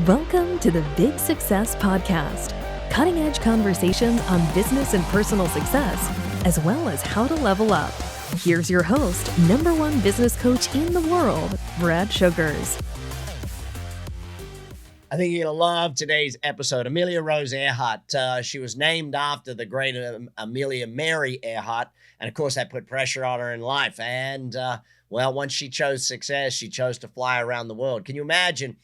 Welcome to the Big Success Podcast, cutting-edge conversations on business and personal success, as well as how to level up. Here's your host, #1 business coach in the world, Brad Sugars. I think you're going to love today's episode. Amelia Rose Earhart, she was named after the great Amelia Mary Earhart. And of course, that put pressure on her in life. And once she chose success, she chose to fly around the world. Can you imagine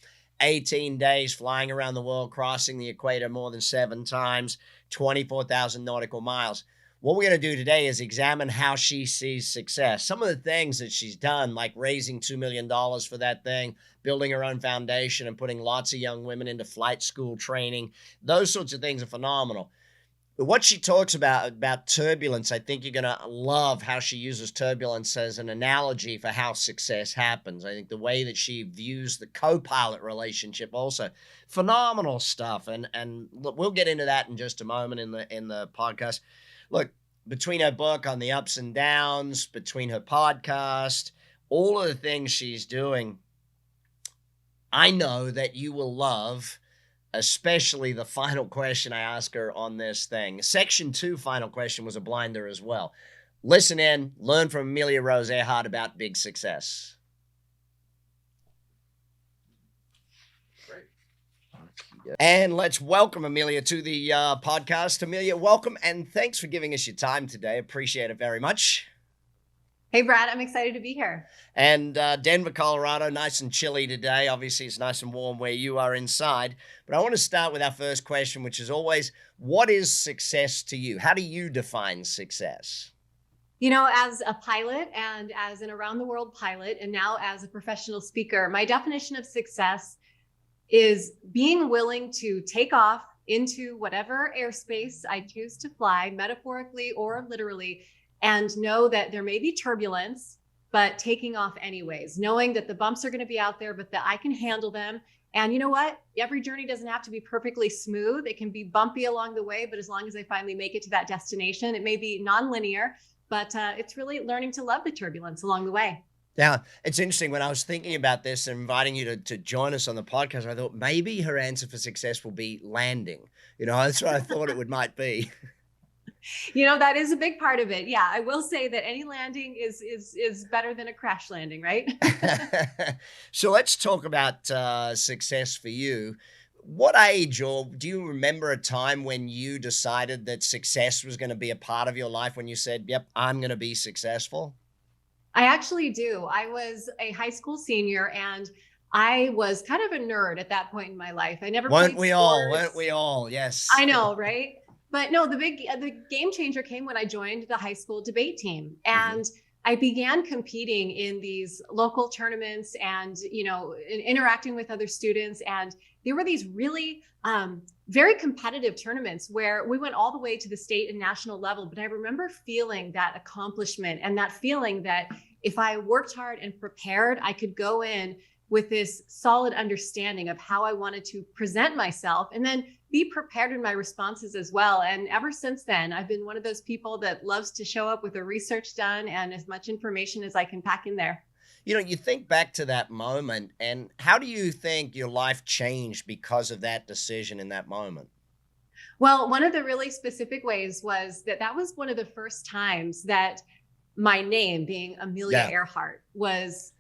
18 days flying around the world, crossing the equator more than 7 times, 24,000 nautical miles? What we're going to do today is examine how she sees success. Some of the things that she's done, like raising $2 million for that thing, building her own foundation and putting lots of young women into flight school training. Those sorts of things are phenomenal. But what she talks about turbulence, I think you're going to love how she uses turbulence as an analogy for how success happens. I think the way that she views the co-pilot relationship also, phenomenal stuff. And look, we'll get into that in just a moment in the podcast. Look, between her book on the ups and downs, between her podcast, all of the things she's doing, I know that you will love, especially the final question I ask her on this thing. Section 2 final question was a blinder as well. Listen in, learn from Amelia Rose Earhart about big success. And let's welcome Amelia to the podcast. Amelia, welcome, and thanks for giving us your time today. Appreciate it very much. Hey, Brad, I'm excited to be here. And Denver, Colorado, nice and chilly today. Obviously, it's nice and warm where you are inside. But I want to start with our first question, which is always, what is success to you? How do you define success? You know, as a pilot and as an around-the-world pilot, and now as a professional speaker, my definition of success is being willing to take off into whatever airspace I choose to fly, metaphorically or literally, and know that there may be turbulence, but taking off anyways, knowing that the bumps are going to be out there, but that I can handle them. And you know what? Every journey doesn't have to be perfectly smooth. It can be bumpy along the way, but as long as I finally make it to that destination, it may be nonlinear, but it's really learning to love the turbulence along the way. Yeah, it's interesting. When I was thinking about this and inviting you to join us on the podcast, I thought maybe her answer for success will be landing. You know, that's what I thought it might be. You know, that is a big part of it. Yeah, I will say that any landing is better than a crash landing, right? So let's talk about success for you. What age, or do you remember a time when you decided that success was going to be a part of your life, when you said, yep, I'm going to be successful? I actually do. I was a high school senior and I was kind of a nerd at that point in my life. I never played sports. Weren't we all? Yes. I know, right? But no, the game changer came when I joined the high school debate team. And I began competing in these local tournaments and, you know, interacting with other students. And there were these really very competitive tournaments where we went all the way to the state and national level. But I remember feeling that accomplishment and that feeling that if I worked hard and prepared, I could go in with this solid understanding of how I wanted to present myself and then be prepared in my responses as well. And ever since then, I've been one of those people that loves to show up with the research done and as much information as I can pack in there. You know, you think back to that moment, and how do you think your life changed because of that decision in that moment? Well, one of the really specific ways was that was one of the first times that my name, being Amelia Earhart,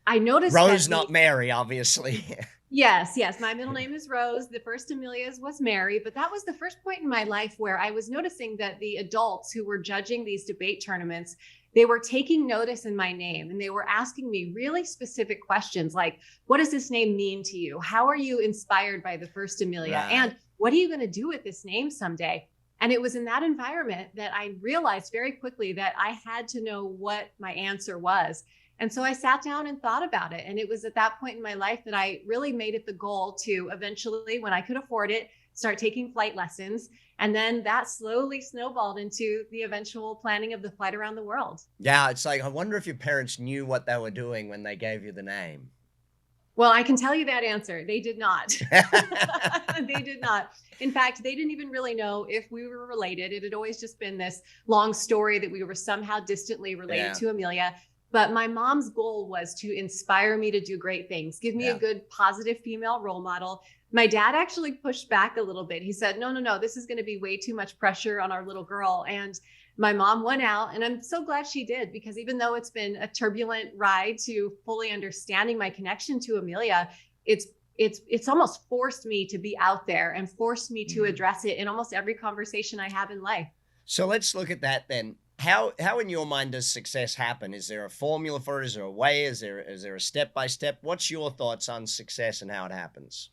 I noticed Rose, not Mary, obviously. Yes. My middle name is Rose. The first Amelia's was Mary, but that was the first point in my life where I was noticing that the adults who were judging these debate tournaments, they were taking notice in my name and they were asking me really specific questions like, what does this name mean to you? How are you inspired by the first Amelia? Right. And what are you going to do with this name someday? And it was in that environment that I realized very quickly that I had to know what my answer was. And so I sat down and thought about it. And it was at that point in my life that I really made it the goal to eventually, when I could afford it, start taking flight lessons. And then that slowly snowballed into the eventual planning of the flight around the world. Yeah, it's like, I wonder if your parents knew what they were doing when they gave you the name. Well, I can tell you that answer. They did not. They did not. In fact, they didn't even really know if we were related. It had always just been this long story that we were somehow distantly related to Amelia. But my mom's goal was to inspire me to do great things, give me a good, positive female role model. My dad actually pushed back a little bit. He said, no, this is going to be way too much pressure on our little girl. And my mom went out, and I'm so glad she did, because even though it's been a turbulent ride to fully understanding my connection to Amelia, it's almost forced me to be out there and forced me to address it in almost every conversation I have in life. So let's look at that then. How in your mind does success happen? Is there a formula for it? Is there a way? Is there a step-by-step? What's your thoughts on success and how it happens?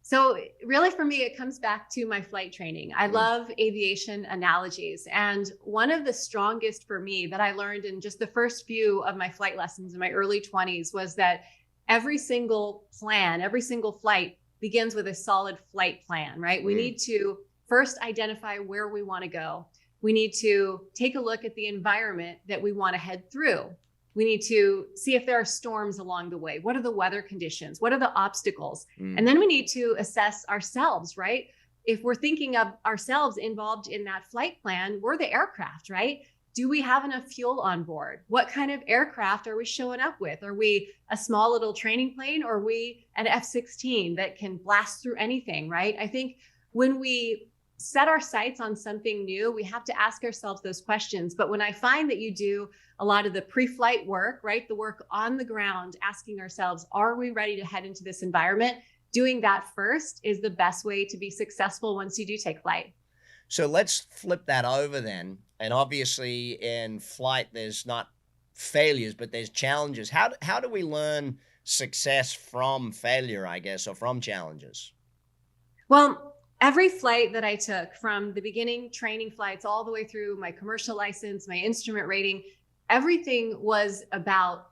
So really for me, it comes back to my flight training. I love aviation analogies. And one of the strongest for me that I learned in just the first few of my flight lessons in my early 20s was that every single plan, every single flight begins with a solid flight plan, right? We need to first identify where we want to go. We need to take a look at the environment that we want to head through. We need to see if there are storms along the way. What are the weather conditions? What are the obstacles? And then we need to assess ourselves, right? If we're thinking of ourselves involved in that flight plan, we're the aircraft, right? Do we have enough fuel on board? What kind of aircraft are we showing up with? Are we a small little training plane, or are we an F-16 that can blast through anything, right? I think when we set our sights on something new, we have to ask ourselves those questions. But when I find that you do a lot of the pre-flight work, right, the work on the ground, asking ourselves, are we ready to head into this environment? Doing that first is the best way to be successful once you do take flight. So let's flip that over then. And obviously in flight, there's not failures, but there's challenges. How do we learn success from failure, I guess, or from challenges? Well, every flight that I took, from the beginning training flights all the way through my commercial license, my instrument rating, everything was about,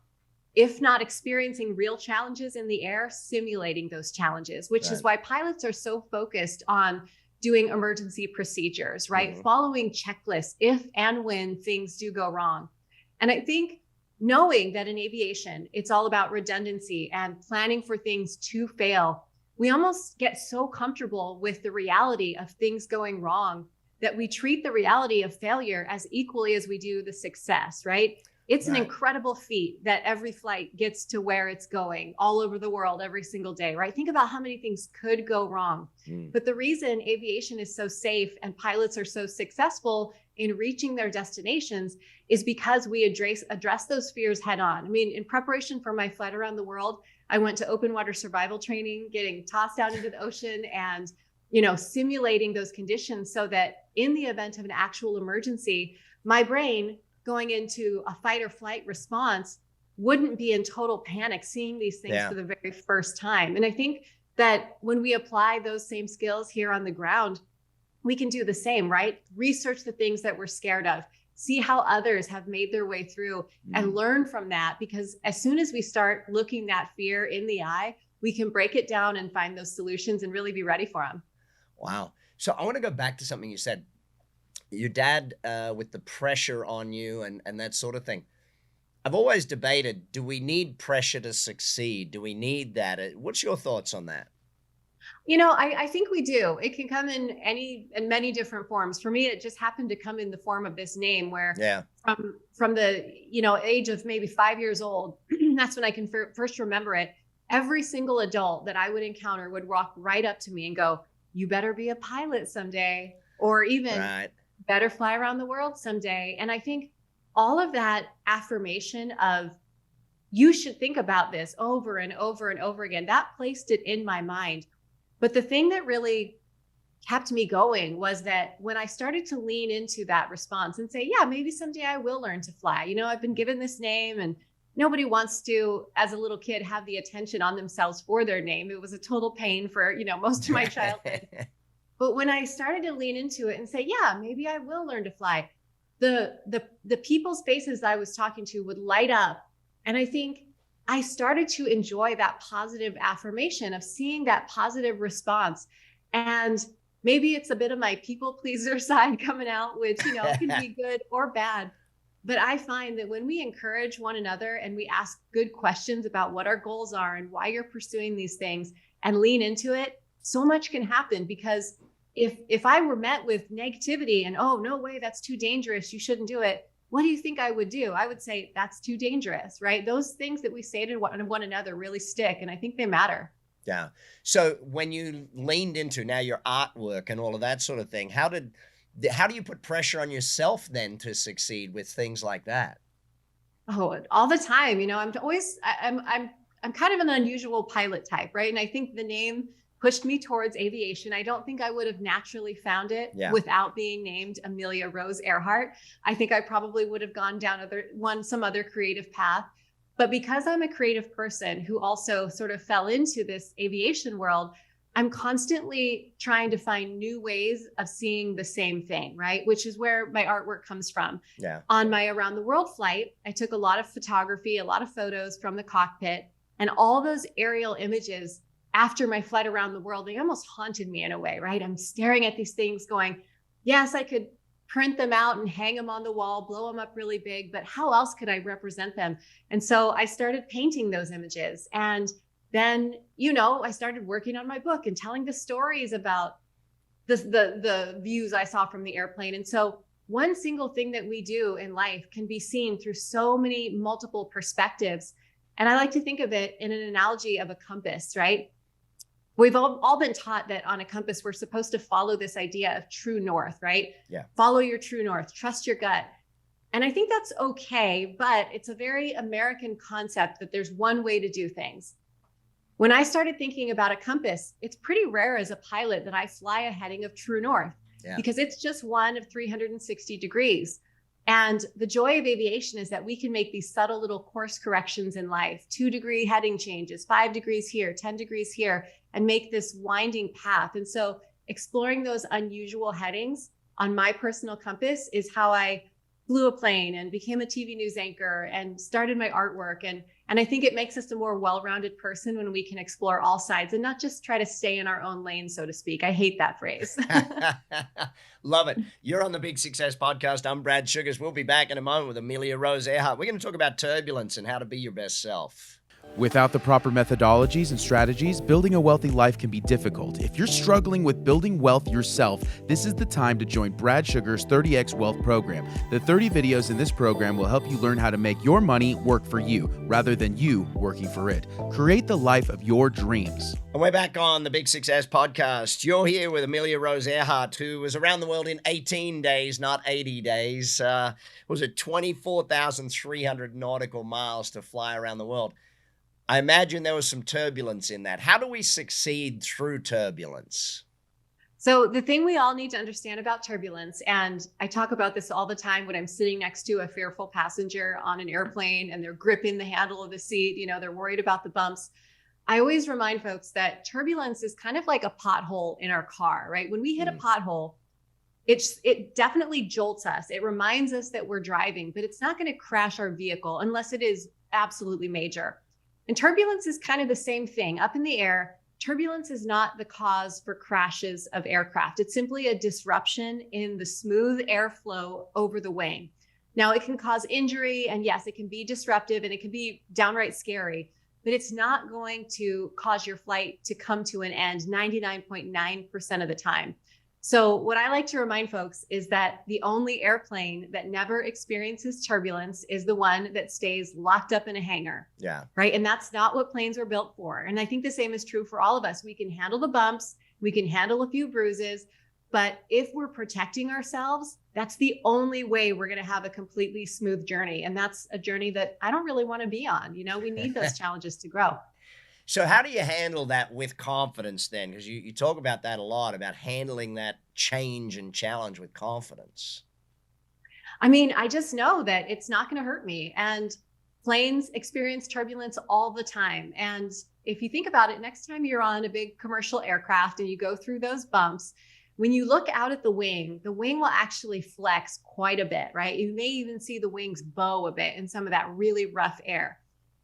if not experiencing real challenges in the air, simulating those challenges, which is why pilots are so focused on doing emergency procedures, right? Following checklists if and when things do go wrong. And I think knowing that in aviation, it's all about redundancy and planning for things to fail, we almost get so comfortable with the reality of things going wrong that we treat the reality of failure as equally as we do the success, right? It's an incredible feat that every flight gets to where it's going all over the world every single day, right? Think about how many things could go wrong. But the reason aviation is so safe and pilots are so successful in reaching their destinations is because we address those fears head on. I mean, in preparation for my flight around the world, I went to open water survival training, getting tossed out into the ocean and, simulating those conditions so that in the event of an actual emergency, my brain going into a fight or flight response wouldn't be in total panic seeing these things for the very first time. And I think that when we apply those same skills here on the ground, we can do the same, right? Research the things that we're scared of, see how others have made their way through and learn from that. Because as soon as we start looking that fear in the eye, we can break it down and find those solutions and really be ready for them. Wow. So I want to go back to something you said. Your dad, with the pressure on you and that sort of thing. I've always debated, do we need pressure to succeed? Do we need that? What's your thoughts on that? I think we do. It can come in many different forms. For me, it just happened to come in the form of this name where from the, age of maybe 5 years old, that's when I can first remember it. Every single adult that I would encounter would walk right up to me and go, you better be a pilot someday, or even better fly around the world someday. And I think all of that affirmation of, you should think about this over and over and over again, that placed it in my mind. But the thing that really kept me going was that when I started to lean into that response and say, yeah, maybe someday I will learn to fly. I've been given this name and nobody wants to, as a little kid, have the attention on themselves for their name. It was a total pain for, most of my childhood. But when I started to lean into it and say, yeah, maybe I will learn to fly, the people's faces I was talking to would light up. And I think I started to enjoy that positive affirmation of seeing that positive response. And maybe it's a bit of my people pleaser side coming out, which, can be good or bad. But I find that when we encourage one another and we ask good questions about what our goals are and why you're pursuing these things and lean into it, so much can happen. Because if I were met with negativity and, oh, no way, that's too dangerous, you shouldn't do it, what do you think I would do? I would say, that's too dangerous, right? Those things that we say to one another really stick, and I think they matter. Yeah. So when you leaned into now your artwork and all of that sort of thing, how do you put pressure on yourself then to succeed with things like that? Oh, all the time. I'm kind of an unusual pilot type, right? And I think the name pushed me towards aviation. I don't think I would have naturally found it without being named Amelia Rose Earhart. I think I probably would have gone down some other creative path. But because I'm a creative person who also sort of fell into this aviation world, I'm constantly trying to find new ways of seeing the same thing, right? Which is where my artwork comes from. Yeah. On my around the world flight, I took a lot of photography, a lot of photos from the cockpit, and all those aerial images after my flight around the world, they almost haunted me in a way, right? I'm staring at these things going, yes, I could print them out and hang them on the wall, blow them up really big, but how else could I represent them? And so I started painting those images. And then, I started working on my book and telling the stories about the views I saw from the airplane. And so one single thing that we do in life can be seen through so many multiple perspectives. And I like to think of it in an analogy of a compass, right? We've all been taught that on a compass, we're supposed to follow this idea of true north, right? Yeah. Follow your true north, trust your gut. And I think that's okay, but it's a very American concept that there's one way to do things. When I started thinking about a compass, it's pretty rare as a pilot that I fly a heading of true north because it's just one of 360 degrees. And the joy of aviation is that we can make these subtle little course corrections in life, 2-degree heading changes, 5 degrees here, 10 degrees here, and make this winding path. And so exploring those unusual headings on my personal compass is how I flew a plane and became a TV news anchor and started my artwork. And I think it makes us a more well-rounded person when we can explore all sides and not just try to stay in our own lane, so to speak. I hate that phrase. Love it. You're on the Big Success Podcast. I'm Brad Sugars. We'll be back in a moment with Amelia Rose Earhart. We're going to talk about turbulence and how to be your best self. Without the proper methodologies and strategies, building a wealthy life can be difficult. If you're struggling with building wealth yourself, this is the time to join Brad Sugar's 30X Wealth Program. The 30 videos in this program will help you learn how to make your money work for you, rather than you working for it. Create the life of your dreams. And we're back on the Big Success Podcast. You're here with Amelia Rose Earhart, who was around the world in 18 days, not 80 days. Was it 24,300 nautical miles to fly around the world? I imagine there was some turbulence in that. How do we succeed through turbulence? So the thing we all need to understand about turbulence, and I talk about this all the time when I'm sitting next to a fearful passenger on an airplane and they're gripping the handle of the seat, they're worried about the bumps. I always remind folks that turbulence is kind of like a pothole in our car, right? When we hit a pothole, it definitely jolts us. It reminds us that we're driving, but it's not going to crash our vehicle unless it is absolutely major. And turbulence is kind of the same thing. Up in the air, turbulence is not the cause for crashes of aircraft. It's simply a disruption in the smooth airflow over the wing. Now, it can cause injury, and yes, it can be disruptive and it can be downright scary, but it's not going to cause your flight to come to an end 99.9% of the time. So what I like to remind folks is that the only airplane that never experiences turbulence is the one that stays locked up in a hangar. Yeah. Right. And that's not what planes are built for. And I think the same is true for all of us. We can handle the bumps, we can handle a few bruises, but if we're protecting ourselves, that's the only way we're going to have a completely smooth journey. And that's a journey that I don't really want to be on. We need those challenges to grow. So how do you handle that with confidence then? Because you talk about that a lot, about handling that change and challenge with confidence. I mean, I just know that it's not going to hurt me. And planes experience turbulence all the time. And if you think about it, next time you're on a big commercial aircraft and you go through those bumps, when you look out at the wing will actually flex quite a bit, right? You may even see the wings bow a bit in some of that really rough air.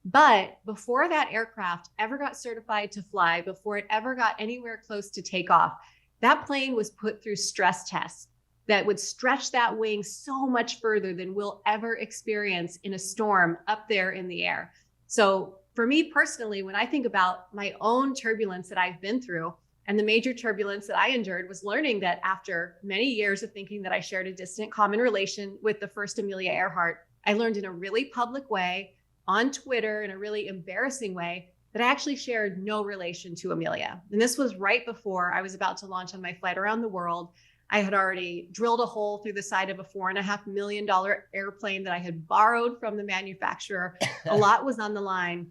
But before that aircraft ever got certified to fly, before it ever got anywhere close to takeoff, that plane was put through stress tests that would stretch that wing so much further than we'll ever experience in a storm up there in the air. So for me personally, when I think about my own turbulence that I've been through, And the major turbulence that I endured was learning that after many years of thinking that I shared a distant common relation with the first Amelia Earhart, I learned in a really public way on Twitter, in a really embarrassing way, that I actually shared no relation to Amelia. And this was right before I was about to launch on my flight around the world. I had already drilled a hole through the side of a $4.5 million airplane that I had borrowed from the manufacturer. A lot was on the line.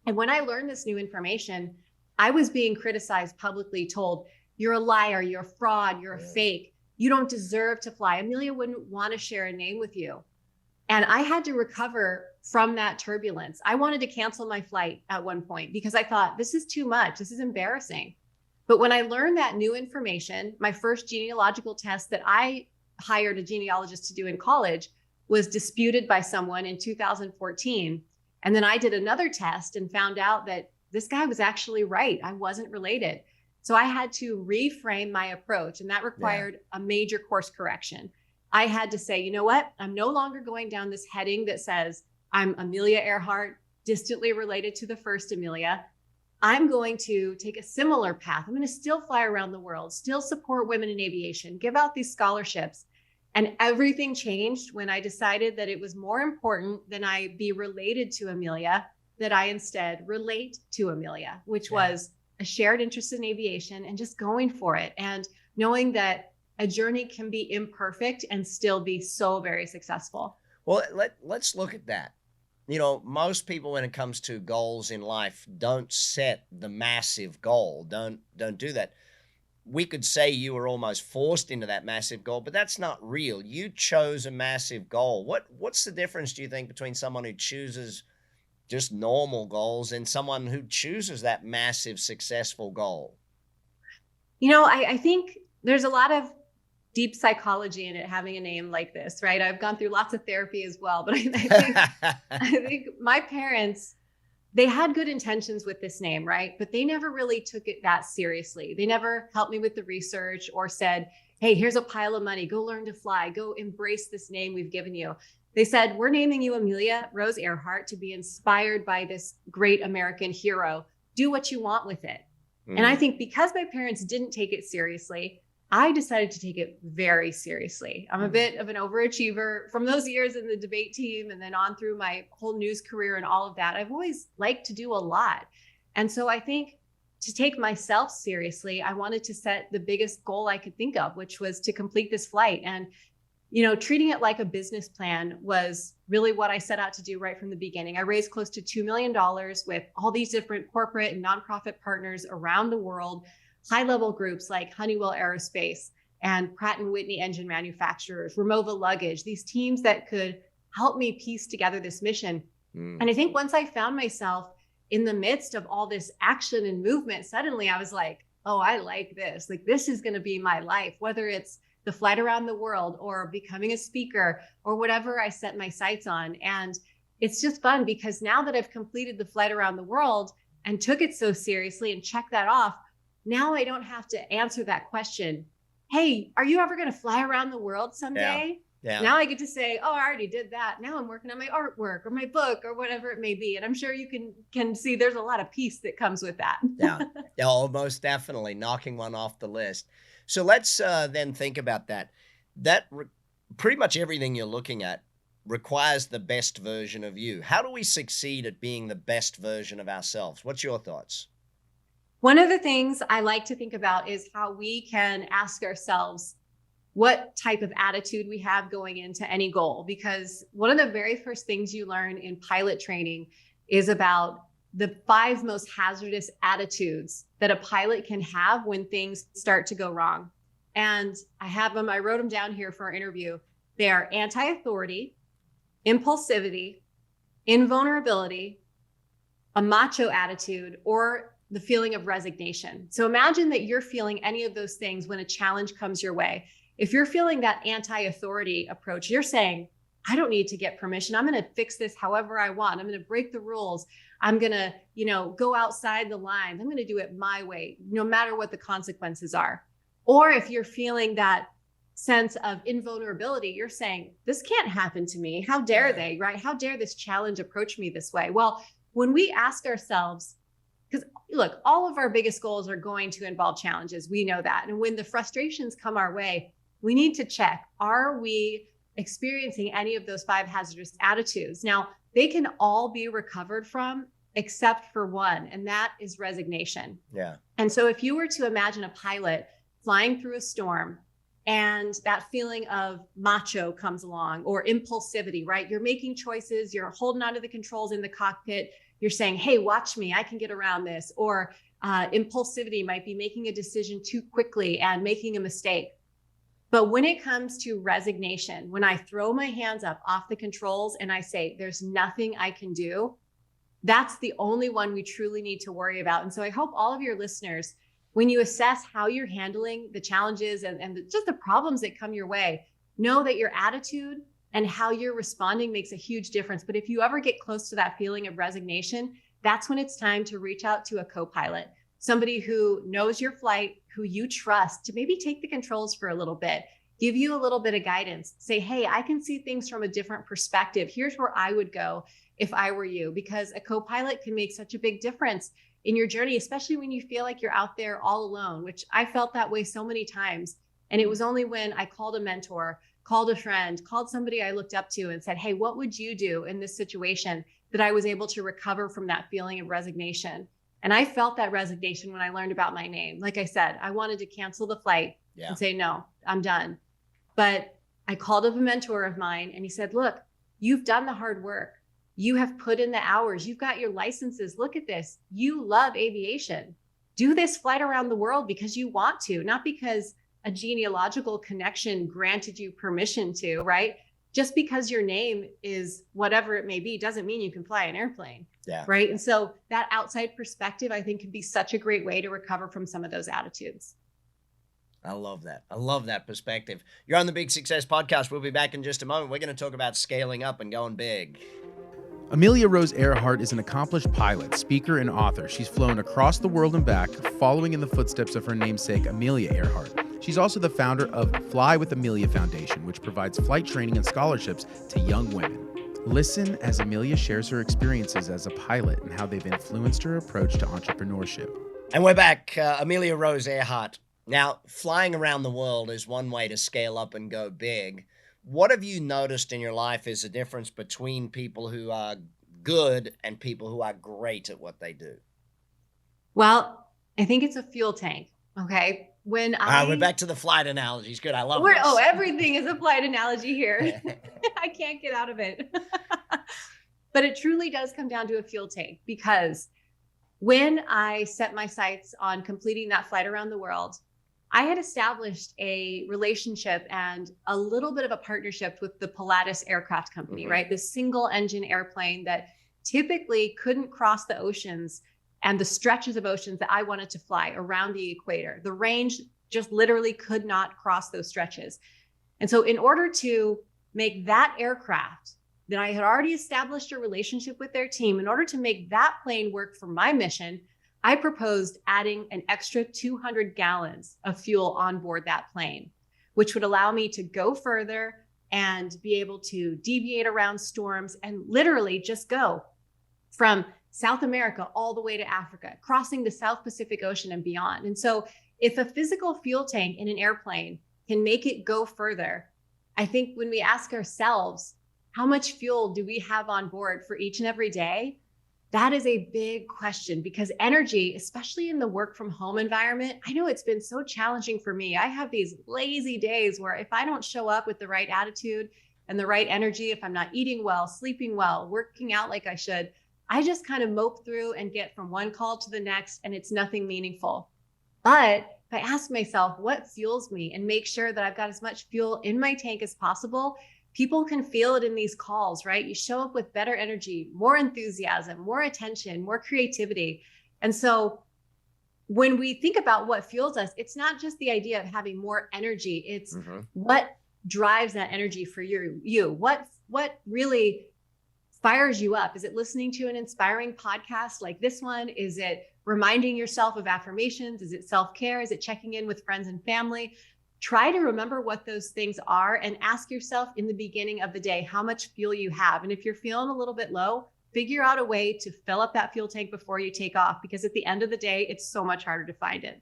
And when I learned this new information, I was being criticized publicly, told, you're a liar, you're a fraud, you're a fake, you don't deserve to fly. Amelia wouldn't want to share a name with you. And I had to recover from that turbulence. I wanted to cancel my flight at one point because I thought, this is too much, this is embarrassing. But when I learned that new information, my first genealogical test that I hired a genealogist to do in college was disputed by someone in 2014. And then I did another test and found out that this guy was actually right. I wasn't related. So I had to reframe my approach, and that required a major course correction. I had to say, you know what? I'm no longer going down this heading that says I'm Amelia Earhart, distantly related to the first Amelia. I'm going to take a similar path. I'm going to still fly around the world, still support women in aviation, give out these scholarships. And everything changed when I decided that it was more important than I be related to Amelia, that I instead relate to Amelia, which was a shared interest in aviation and just going for it. And knowing that a journey can be imperfect and still be so very successful. Well, let's look at that. You know, most people, when it comes to goals in life, don't set the massive goal. Don't do that. We could say you were almost forced into that massive goal, but that's not real. You chose a massive goal. What's the difference, do you think, between someone who chooses just normal goals and someone who chooses that massive successful goal? You know, I think there's a lot of deep psychology in it, having a name like this, right? I've gone through lots of therapy as well, but I think my parents, they had good intentions with this name, right? But they never really took it that seriously. They never helped me with the research or said, hey, here's a pile of money, go learn to fly, go embrace this name we've given you. They said, we're naming you Amelia Rose Earhart to be inspired by this great American hero. Do what you want with it. And I think because my parents didn't take it seriously, I decided to take it very seriously. I'm a bit of an overachiever from those years in the debate team and then on through my whole news career and all of that. I've always liked to do a lot. And so I think to take myself seriously, I wanted to set the biggest goal I could think of, which was to complete this flight. And you know, treating it like a business plan was really what I set out to do right from the beginning. I raised close to $2 million with all these different corporate and nonprofit partners around the world, high-level groups like Honeywell Aerospace and Pratt & Whitney engine manufacturers, Remova Luggage, these teams that could help me piece together this mission. And I think once I found myself in the midst of all this action and movement, suddenly I was like, oh, I like this. Like, this is going to be my life, whether it's the flight around the world or becoming a speaker or whatever I set my sights on. And it's just fun because now that I've completed the flight around the world and took it so seriously and checked that off, now I don't have to answer that question. Hey, are you ever going to fly around the world someday? Yeah. Now I get to say, oh, I already did that. Now I'm working on my artwork or my book or whatever it may be. And I'm sure you can see there's a lot of peace that comes with that. Yeah, most definitely knocking one off the list. So let's then think about that. Pretty much everything you're looking at requires the best version of you. How do we succeed at being the best version of ourselves? What's your thoughts? One of the things I like to think about is how we can ask ourselves what type of attitude we have going into any goal. Because one of the very first things you learn in pilot training is about the 5 most hazardous attitudes that a pilot can have when things start to go wrong. And I have them, I wrote them down here for our interview. They are anti-authority, impulsivity, invulnerability, a macho attitude, or the feeling of resignation. So imagine that you're feeling any of those things when a challenge comes your way. If you're feeling that anti-authority approach, you're saying, I don't need to get permission. I'm going to fix this however I want. I'm going to break the rules. I'm going to, go outside the lines. I'm going to do it my way, no matter what the consequences are. Or if you're feeling that sense of invulnerability, you're saying, this can't happen to me. How dare they, right? How dare this challenge approach me this way? Well, when we ask ourselves, because look, all of our biggest goals are going to involve challenges. We know that. And when the frustrations come our way, we need to check, are we experiencing any of those 5 hazardous attitudes? Now, they can all be recovered from except for one, and that is resignation. Yeah. And so if you were to imagine a pilot flying through a storm and that feeling of macho comes along, or impulsivity, right? You're making choices, you're holding onto the controls in the cockpit, you're saying, hey, watch me, I can get around this. Or impulsivity might be making a decision too quickly and making a mistake. But when it comes to resignation, when I throw my hands up off the controls and I say, there's nothing I can do, that's the only one we truly need to worry about. And so I hope all of your listeners, when you assess how you're handling the challenges and just the problems that come your way, know that your attitude and how you're responding makes a huge difference. But if you ever get close to that feeling of resignation, that's when it's time to reach out to a co-pilot, somebody who knows your flight, who you trust, to maybe take the controls for a little bit, give you a little bit of guidance, say, hey, I can see things from a different perspective. Here's where I would go if I were you, because a co-pilot can make such a big difference in your journey, especially when you feel like you're out there all alone, which I felt that way so many times. And it was only when I called a mentor, called a friend, called somebody I looked up to and said, hey, what would you do in this situation, that I was able to recover from that feeling of resignation. And I felt that resignation when I learned about my name. Like I said, I wanted to cancel the flight and say, no, I'm done. But I called up a mentor of mine and he said, look, you've done the hard work. You have put in the hours. You've got your licenses. Look at this. You love aviation. Do this flight around the world because you want to, not because a genealogical connection granted you permission to, right? Just because your name is whatever it may be doesn't mean you can fly an airplane. Yeah. Right. And so that outside perspective, I think, can be such a great way to recover from some of those attitudes. I love that. I love that perspective. You're on the Big Success Podcast. We'll be back in just a moment. We're going to talk about scaling up and going big. Amelia Rose Earhart is an accomplished pilot, speaker, and author. She's flown across the world and back, following in the footsteps of her namesake, Amelia Earhart. She's also the founder of Fly With Amelia Foundation, which provides flight training and scholarships to young women. Listen as Amelia shares her experiences as a pilot and how they've influenced her approach to entrepreneurship. And we're back. Amelia Rose Earhart. Now, flying around the world is one way to scale up and go big. What have you noticed in your life is the difference between people who are good and people who are great at what they do? Well, I think it's a fuel tank. Okay. When we're back to the flight analogies. Good. I love this. Oh, everything is a flight analogy here. I can't get out of it. But it truly does come down to a fuel tank, because when I set my sights on completing that flight around the world, I had established a relationship and a little bit of a partnership with the Pilatus aircraft company, right? The single engine airplane that typically couldn't cross the oceans and the stretches of oceans that I wanted to fly around the equator. The range just literally could not cross those stretches. And so in order to make that aircraft that I had already established a relationship with their team, in order to make that plane work for my mission, I proposed adding an extra 200 gallons of fuel on board that plane, which would allow me to go further and be able to deviate around storms and literally just go from South America all the way to Africa, crossing the South Pacific Ocean and beyond. And so if a physical fuel tank in an airplane can make it go further, I think when we ask ourselves, how much fuel do we have on board for each and every day? That is a big question, because energy, especially in the work from home environment, I know it's been so challenging for me. I have these lazy days where if I don't show up with the right attitude and the right energy, if I'm not eating well, sleeping well, working out like I should, I just kind of mope through and get from one call to the next, and it's nothing meaningful. But if I ask myself what fuels me and make sure that I've got as much fuel in my tank as possible, people can feel it in these calls, right? You show up with better energy, more enthusiasm, more attention, more creativity. And so when we think about what fuels us, it's not just the idea of having more energy. It's what drives that energy for you. What really fires you up? Is it listening to an inspiring podcast like this one? Is it reminding yourself of affirmations? Is it self-care? Is it checking in with friends and family? Try to remember what those things are and ask yourself in the beginning of the day how much fuel you have. And if you're feeling a little bit low, figure out a way to fill up that fuel tank before you take off, because at the end of the day, it's so much harder to find it.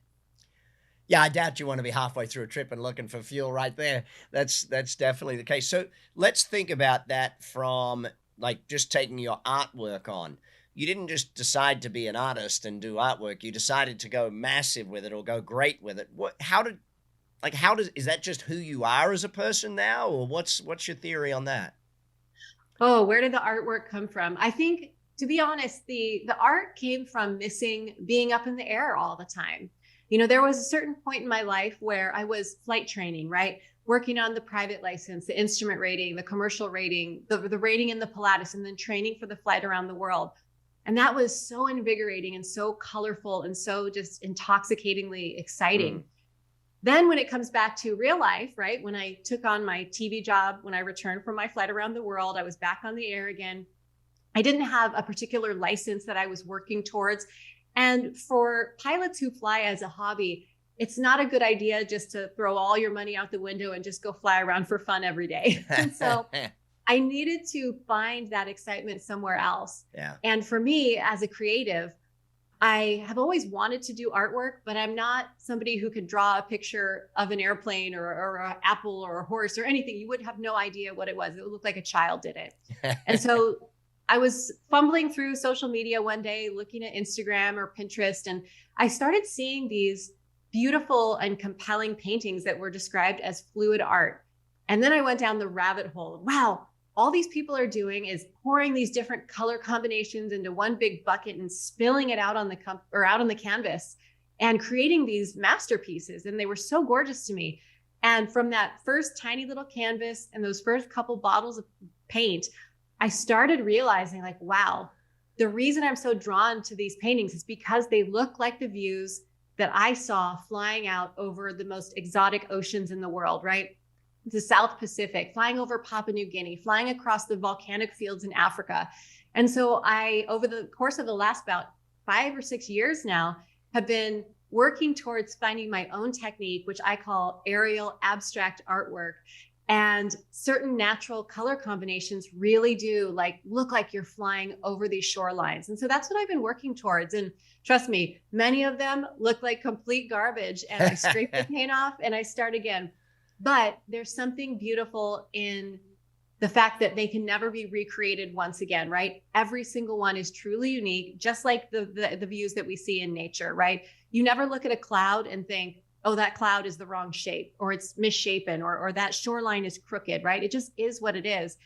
Yeah, I doubt you want to be halfway through a trip and looking for fuel right there. That's definitely the case. So let's think about that from like just taking your artwork on. You didn't just decide to be an artist and do artwork. You decided to go massive with it or go great with it. Is that just who you are as a person now, or what's your theory on that? Oh, where did the artwork come from? I think, to be honest, the art came from missing being up in the air all the time. There was a certain point in my life where I was flight training, right? Working on the private license, the instrument rating, the commercial rating, the rating in the Pilatus, and then training for the flight around the world. And that was so invigorating and so colorful and so just intoxicatingly exciting. Then when it comes back to real life, right? When I took on my TV job, when I returned from my flight around the world, I was back on the air again. I didn't have a particular license that I was working towards. And for pilots who fly as a hobby, it's not a good idea just to throw all your money out the window and just go fly around for fun every day. And so I needed to find that excitement somewhere else. Yeah. And for me as a creative, I have always wanted to do artwork, but I'm not somebody who could draw a picture of an airplane or an apple or a horse or anything. You would have no idea what it was. It would look like a child did it. And so I was fumbling through social media one day, looking at Instagram or Pinterest, and I started seeing these beautiful and compelling paintings that were described as fluid art. And then I went down the rabbit hole. Wow, all these people are doing is pouring these different color combinations into one big bucket and spilling it out on the canvas and creating these masterpieces. And they were so gorgeous to me. And from that first tiny little canvas and those first couple bottles of paint, I started realizing like, wow, the reason I'm so drawn to these paintings is because they look like the views that I saw flying out over the most exotic oceans in the world, right? The South Pacific, flying over Papua New Guinea, flying across the volcanic fields in Africa. And so I, over the course of the last about 5 or 6 years now, have been working towards finding my own technique, which I call aerial abstract artwork. And certain natural color combinations really do look like you're flying over these shorelines. And so that's what I've been working towards. And trust me, many of them look like complete garbage. And I scrape the paint off and I start again. But there's something beautiful in the fact that they can never be recreated once again, right? Every single one is truly unique, just like the views that we see in nature, right? You never look at a cloud and think, oh, that cloud is the wrong shape, or it's misshapen, or that shoreline is crooked, right? It just is what it is.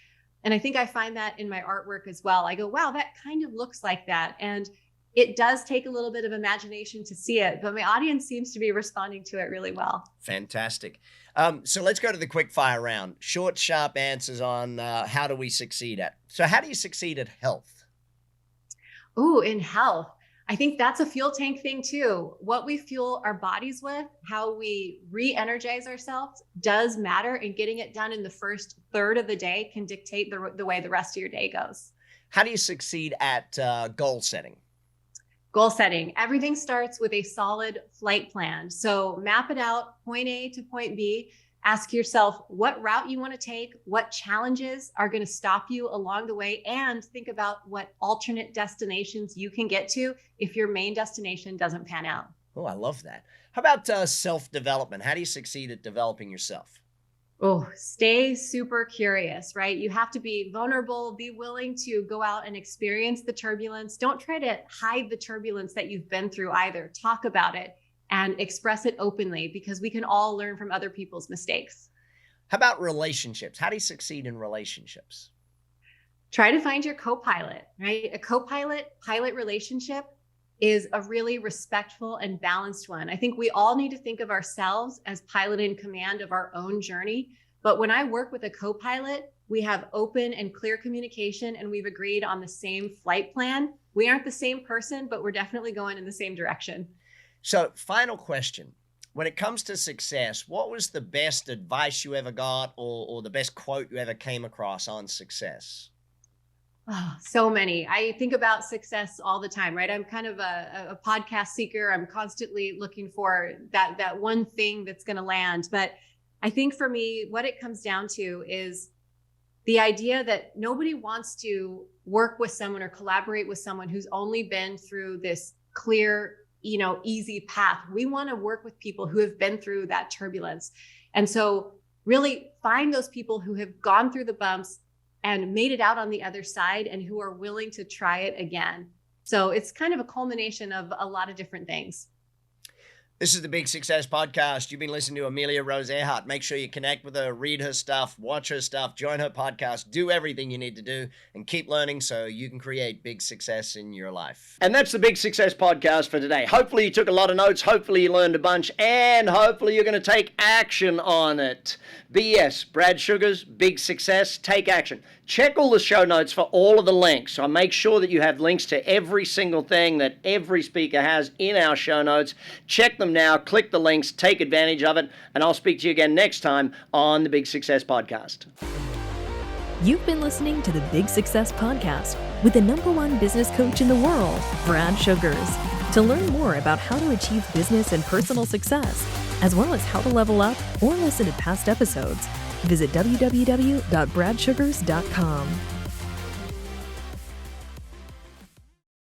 And I think I find that in my artwork as well. I go, wow, that kind of looks like that. And it does take a little bit of imagination to see it, but my audience seems to be responding to it really well. Fantastic. So let's go to the quick fire round. Short, sharp answers on how do we succeed at. So how do you succeed at health? Ooh, in health. I think that's a fuel tank thing too. What we fuel our bodies with, how we re-energize ourselves does matter, and getting it done in the first third of the day can dictate the way the rest of your day goes. How do you succeed at goal setting? Goal setting. Everything starts with a solid flight plan. So map it out, point A to point B. Ask yourself what route you want to take, what challenges are going to stop you along the way, and think about what alternate destinations you can get to if your main destination doesn't pan out. Oh, I love that. How about self-development? How do you succeed at developing yourself? Oh, stay super curious, right? You have to be vulnerable, be willing to go out and experience the turbulence. Don't try to hide the turbulence that you've been through either. Talk about it and express it openly, because we can all learn from other people's mistakes. How about relationships? How do you succeed in relationships? Try to find your co-pilot, right? A co-pilot-pilot relationship is a really respectful and balanced one. I think we all need to think of ourselves as pilot in command of our own journey. But when I work with a co-pilot, we have open and clear communication, and we've agreed on the same flight plan. We aren't the same person, but we're definitely going in the same direction. So, final question. When it comes to success, what was the best advice you ever got, or the best quote you ever came across on success? Oh, so many. I think about success all the time, right? I'm kind of a podcast seeker. I'm constantly looking for that one thing that's going to land. But I think for me, what it comes down to is the idea that nobody wants to work with someone or collaborate with someone who's only been through this clear, easy path. We want to work with people who have been through that turbulence. And so really find those people who have gone through the bumps and made it out on the other side and who are willing to try it again. So it's kind of a culmination of a lot of different things. This is the Big Success Podcast. You've been listening to Amelia Rose Earhart. Make sure you connect with her, read her stuff, watch her stuff, join her podcast, do everything you need to do, and keep learning so you can create big success in your life. And that's the Big Success Podcast for today. Hopefully you took a lot of notes, hopefully you learned a bunch, and hopefully you're going to take action on it. BS, Brad Sugar's Big Success, take action. Check all the show notes for all of the links. So make sure that you have links to every single thing that every speaker has in our show notes. Check them now, click the links, take advantage of it, and I'll speak to you again next time on the Big Success Podcast. You've been listening to the Big Success Podcast with the #1 business coach in the world, Brad Sugars. To learn more about how to achieve business and personal success, as well as how to level up or listen to past episodes, visit www.bradsugars.com.